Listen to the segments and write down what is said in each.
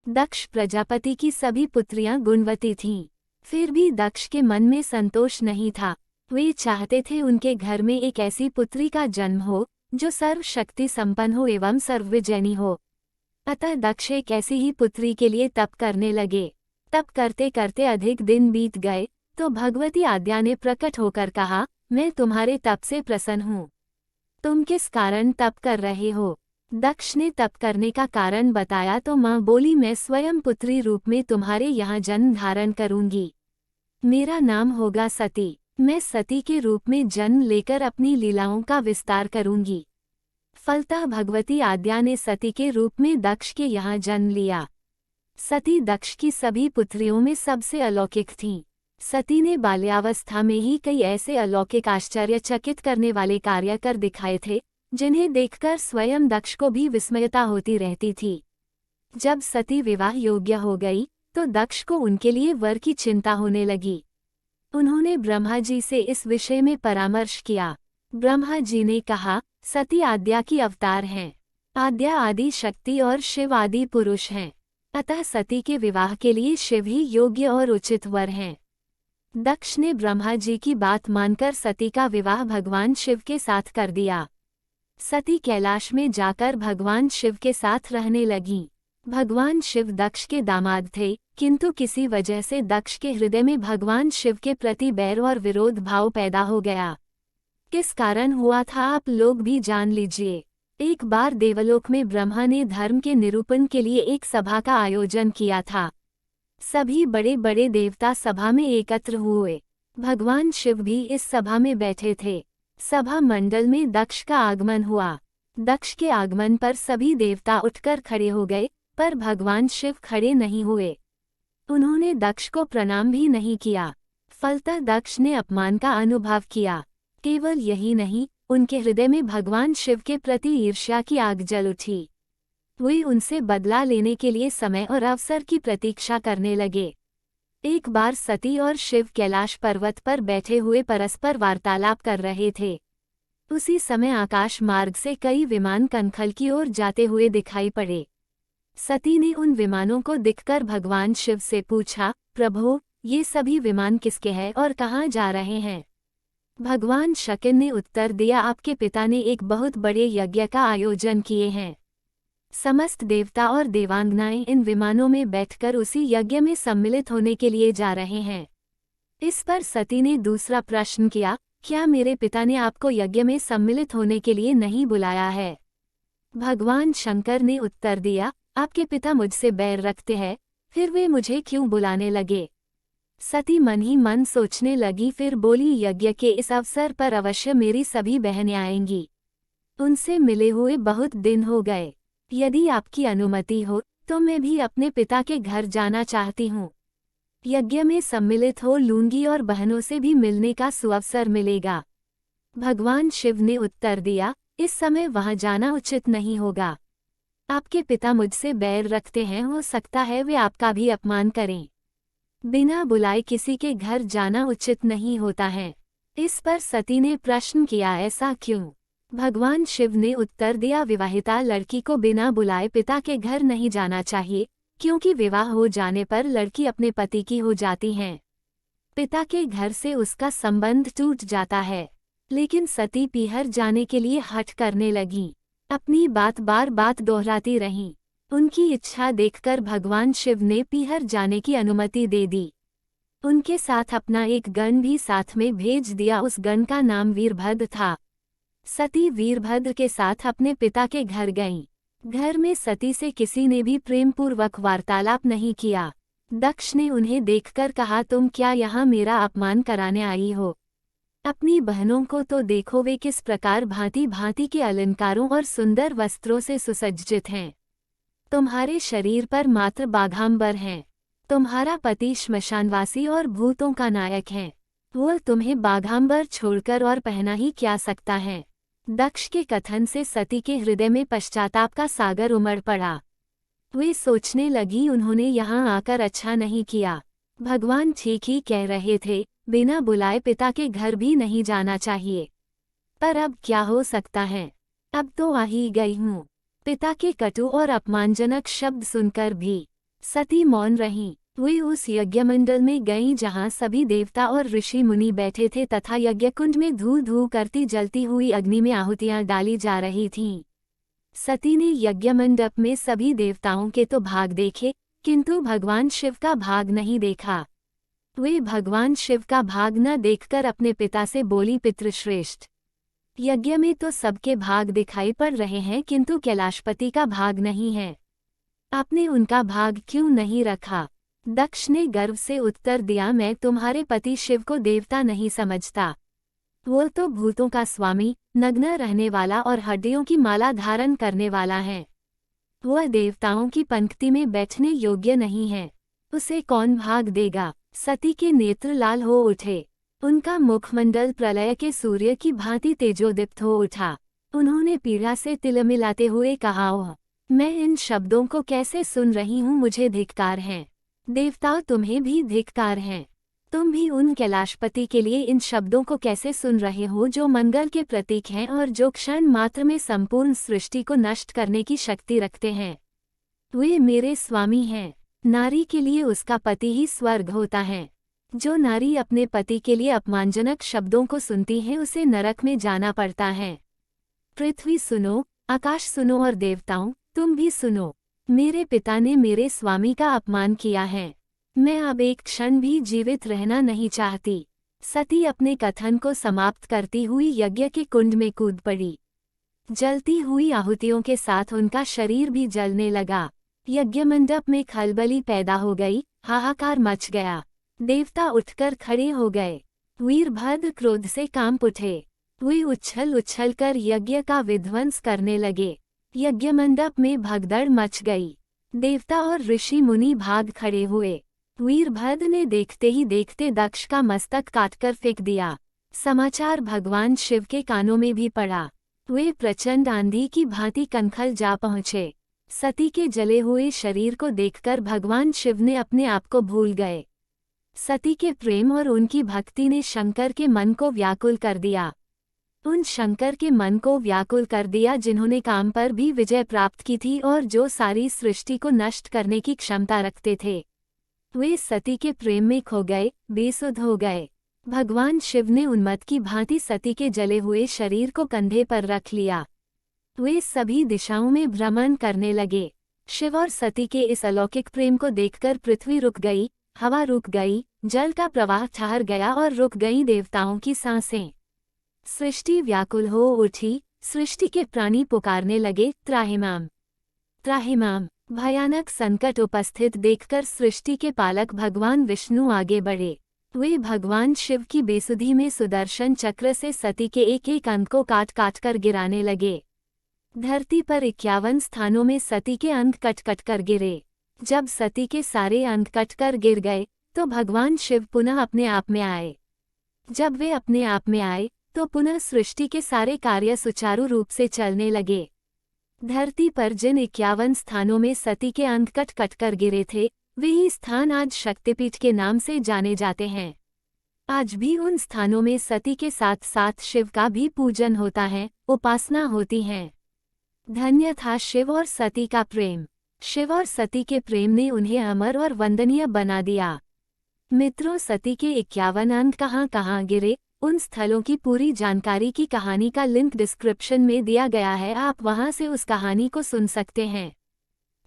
दक्ष प्रजापति की सभी पुत्रियां गुणवती थीं। फिर भी दक्ष के मन में संतोष नहीं था। वे चाहते थे उनके घर में एक ऐसी पुत्री का जन्म हो जो सर्वशक्ति संपन्न हो एवं सर्वविजयनी हो। अतः दक्ष एक ऐसी ही पुत्री के लिए तप करने लगे। तप करते करते अधिक दिन बीत गए तो भगवती आद्या ने प्रकट होकर कहा, मैं तुम्हारे तप से प्रसन्न हूँ। तुम किस कारण तप कर रहे हो? दक्ष ने तप करने का कारण बताया तो माँ बोली, मैं स्वयं पुत्री रूप में तुम्हारे यहाँ जन्म धारण करूंगी। मेरा नाम होगा सती। मैं सती के रूप में जन्म लेकर अपनी लीलाओं का विस्तार करूंगी। फलतः भगवती आद्या ने सती के रूप में दक्ष के यहाँ जन्म लिया। सती दक्ष की सभी पुत्रियों में सबसे अलौकिक थीं। सती ने बाल्यावस्था में ही कई ऐसे अलौकिक आश्चर्यचकित करने वाले कार्य कर दिखाए थे जिन्हें देखकर स्वयं दक्ष को भी विस्मयता होती रहती थी। जब सती विवाह योग्य हो गई तो दक्ष को उनके लिए वर की चिंता होने लगी। उन्होंने ब्रह्मा जी से इस विषय में परामर्श किया। ब्रह्मा जी ने कहा, सती आद्या की अवतार हैं। आद्या आदि शक्ति और शिव आदि पुरुष हैं। अतः सती के विवाह के लिए शिव ही योग्य और उचित वर हैं। दक्ष ने ब्रह्मा जी की बात मानकर सती का विवाह भगवान शिव के साथ कर दिया। सती कैलाश में जाकर भगवान शिव के साथ रहने लगीं। भगवान शिव दक्ष के दामाद थे, किंतु किसी वजह से दक्ष के हृदय में भगवान शिव के प्रति बैर और विरोध भाव पैदा हो गया। किस कारण हुआ था आप लोग भी जान लीजिए। एक बार देवलोक में ब्रह्मा ने धर्म के निरूपण के लिए एक सभा का आयोजन किया था। सभी बड़े बड़े देवता सभा में एकत्र हुए। भगवान शिव भी इस सभा में बैठे थे। सभा मंडल में दक्ष का आगमन हुआ। दक्ष के आगमन पर सभी देवता उठकर खड़े हो गए, पर भगवान शिव खड़े नहीं हुए। उन्होंने दक्ष को प्रणाम भी नहीं किया। फलतः दक्ष ने अपमान का अनुभव किया। केवल यही नहीं, उनके हृदय में भगवान शिव के प्रति ईर्ष्या की आग जल उठी। वे उनसे बदला लेने के लिए समय और अवसर की प्रतीक्षा करने लगे। एक बार सती और शिव कैलाश पर्वत पर बैठे हुए परस्पर वार्तालाप कर रहे थे। उसी समय आकाश मार्ग से कई विमान कनखल की ओर जाते हुए दिखाई पड़े। सती ने उन विमानों को दिखकर भगवान शिव से पूछा, प्रभो, ये सभी विमान किसके हैं और कहाँ जा रहे हैं? भगवान शकिन ने उत्तर दिया, आपके पिता ने एक बहुत बड़े यज्ञ का आयोजन किए हैं। समस्त देवता और देवांगनाएं इन विमानों में बैठकर उसी यज्ञ में सम्मिलित होने के लिए जा रहे हैं। इस पर सती ने दूसरा प्रश्न किया, क्या मेरे पिता ने आपको यज्ञ में सम्मिलित होने के लिए नहीं बुलाया है? भगवान शंकर ने उत्तर दिया, आपके पिता मुझसे बैर रखते हैं, फिर वे मुझे क्यों बुलाने लगे? सती मन ही मन सोचने लगी, फिर बोली, यज्ञ के इस अवसर पर अवश्य मेरी सभी बहनें आएंगी। उनसे मिले हुए बहुत दिन हो गए। यदि आपकी अनुमति हो तो मैं भी अपने पिता के घर जाना चाहती हूँ। यज्ञ में सम्मिलित हो लूंगी और बहनों से भी मिलने का सुअवसर मिलेगा। भगवान शिव ने उत्तर दिया, इस समय वहां जाना उचित नहीं होगा। आपके पिता मुझसे बैर रखते हैं, हो सकता है वे आपका भी अपमान करें। बिना बुलाए किसी के घर जाना उचित नहीं होता है। इस पर सती ने प्रश्न किया, ऐसा क्यों? भगवान शिव ने उत्तर दिया, विवाहिता लड़की को बिना बुलाए पिता के घर नहीं जाना चाहिए, क्योंकि विवाह हो जाने पर लड़की अपने पति की हो जाती है। पिता के घर से उसका संबंध टूट जाता है। लेकिन सती पीहर जाने के लिए हठ करने लगी। अपनी बात बार बार दोहराती रहीं। उनकी इच्छा देखकर भगवान शिव ने पीहर जाने की अनुमति दे दी। उनके साथ अपना एक गण भी साथ में भेज दिया। उस गण का नाम वीरभद्र था। सती वीरभद्र के साथ अपने पिता के घर गईं। घर में सती से किसी ने भी प्रेमपूर्वक वार्तालाप नहीं किया। दक्ष ने उन्हें देखकर कहा, तुम क्या यहाँ मेरा अपमान कराने आई हो? अपनी बहनों को तो देखो, वे किस प्रकार भांति भांति के अलंकारों और सुंदर वस्त्रों से सुसज्जित हैं। तुम्हारे शरीर पर मात्र बाघांबर हैं। तुम्हारा पति श्मशानवासी और भूतों का नायक है। वह तुम्हें बाघांबर छोड़कर और पहना ही क्या सकता है? दक्ष के कथन से सती के हृदय में पश्चाताप का सागर उमड़ पड़ा। वे सोचने लगी, उन्होंने यहाँ आकर अच्छा नहीं किया। भगवान ठीक ही कह रहे थे, बिना बुलाए पिता के घर भी नहीं जाना चाहिए। पर अब क्या हो सकता है? अब तो आ ही गई हूँ। पिता के कटु और अपमानजनक शब्द सुनकर भी सती मौन रहीं। वे उस यज्ञमंडल में गईं जहां सभी देवता और ऋषि मुनि बैठे थे तथा यज्ञकुंड में धू धू करती जलती हुई अग्नि में आहुतियां डाली जा रही थीं। सती ने यज्ञमंडप में सभी देवताओं के तो भाग देखे, किंतु भगवान शिव का भाग नहीं देखा। वे भगवान शिव का भाग न देखकर अपने पिता से बोली, पितृश्रेष्ठ, यज्ञ में तो सबके भाग दिखाई पड़ रहे हैं किंतु कैलाशपति का भाग नहीं है। आपने उनका भाग क्यों नहीं रखा? दक्ष ने गर्व से उत्तर दिया, मैं तुम्हारे पति शिव को देवता नहीं समझता। वो तो भूतों का स्वामी, नग्न रहने वाला और हड्डियों की माला धारण करने वाला है। वह देवताओं की पंक्ति में बैठने योग्य नहीं है। उसे कौन भाग देगा? सती के नेत्र लाल हो उठे। उनका मुखमंडल प्रलय के सूर्य की भांति तेजोदीप्त हो उठा। उन्होंने पीड़ा से तिलमिलाते हुए कहा, ओह, मैं इन शब्दों को कैसे सुन रही हूँ, मुझे धिक्कार है। देवताओं, तुम्हें भी धिक्कार है। तुम भी उन कैलाशपति के लिए इन शब्दों को कैसे सुन रहे हो जो मंगल के प्रतीक हैं और जो क्षण मात्र में संपूर्ण सृष्टि को नष्ट करने की शक्ति रखते हैं। वे मेरे स्वामी हैं। नारी के लिए उसका पति ही स्वर्ग होता है। जो नारी अपने पति के लिए अपमानजनक शब्दों को सुनती है उसे नरक में जाना पड़ता है। पृथ्वी सुनो, आकाश सुनो और देवताओं तुम भी सुनो। मेरे पिता ने मेरे स्वामी का अपमान किया है। मैं अब एक क्षण भी जीवित रहना नहीं चाहती। सती अपने कथन को समाप्त करती हुई यज्ञ के कुंड में कूद पड़ी। जलती हुई आहुतियों के साथ उनका शरीर भी जलने लगा। यज्ञमंडप में खलबली पैदा हो गई, हाहाकार मच गया। देवता उठकर खड़े हो गए। वीरभद्र क्रोध से कांप उठे। वे उछल उछल कर यज्ञ का विध्वंस करने लगे। यज्ञमंडप में भगदड़ मच गई। देवता और ऋषि मुनि भाग खड़े हुए। वीरभद्र ने देखते ही देखते दक्ष का मस्तक काटकर फेंक दिया। समाचार भगवान शिव के कानों में भी पड़ा। वे प्रचंड आंधी की भांति कनखल जा पहुँचे। सती के जले हुए शरीर को देखकर भगवान शिव ने अपने आप को भूल गए। सती के प्रेम और उनकी भक्ति ने शंकर के मन को व्याकुल कर दिया। उन शंकर के मन को व्याकुल कर दिया जिन्होंने काम पर भी विजय प्राप्त की थी और जो सारी सृष्टि को नष्ट करने की क्षमता रखते थे। वे सती के प्रेम में खो गए, बेसुध हो गए। भगवान शिव ने उन्मत्त की भांति सती के जले हुए शरीर को कंधे पर रख लिया। वे सभी दिशाओं में भ्रमण करने लगे। शिव और सती के इस अलौकिक प्रेम को देखकर पृथ्वी रुक गई, हवा रुक गई, जल का प्रवाह ठहर गया और रुक गई देवताओं की सांसें। सृष्टि व्याकुल हो उठी। सृष्टि के प्राणी पुकारने लगे, त्राहिमाम त्राहिमाम। भयानक संकट उपस्थित देखकर सृष्टि के पालक भगवान विष्णु आगे बढ़े। वे भगवान शिव की बेसुधी में सुदर्शन चक्र से सती के एक एक अंग को काट काट कर गिराने लगे। धरती पर 51 स्थानों में सती के अंग कट कट कर गिरे। जब सती के सारे अंग कट कर गिर गए तो भगवान शिव पुनः अपने आप में आए। जब वे अपने आप में आए तो पुनः सृष्टि के सारे कार्य सुचारू रूप से चलने लगे। धरती पर जिन 51 स्थानों में सती के अंग कट कट कर गिरे थे, वही स्थान आज शक्तिपीठ के नाम से जाने जाते हैं। आज भी उन स्थानों में सती के साथ साथ शिव का भी पूजन होता है, उपासना होती है। धन्य था शिव और सती का प्रेम। शिव और सती के प्रेम ने उन्हें अमर और वंदनीय बना दिया। मित्रों, सती के 51 अंग कहाँ कहाँ गिरे, उन स्थलों की पूरी जानकारी की कहानी का लिंक डिस्क्रिप्शन में दिया गया है। आप वहां से उस कहानी को सुन सकते हैं।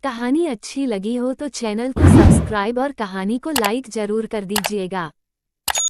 कहानी अच्छी लगी हो तो चैनल को सब्सक्राइब और कहानी को लाइक जरूर कर दीजिएगा।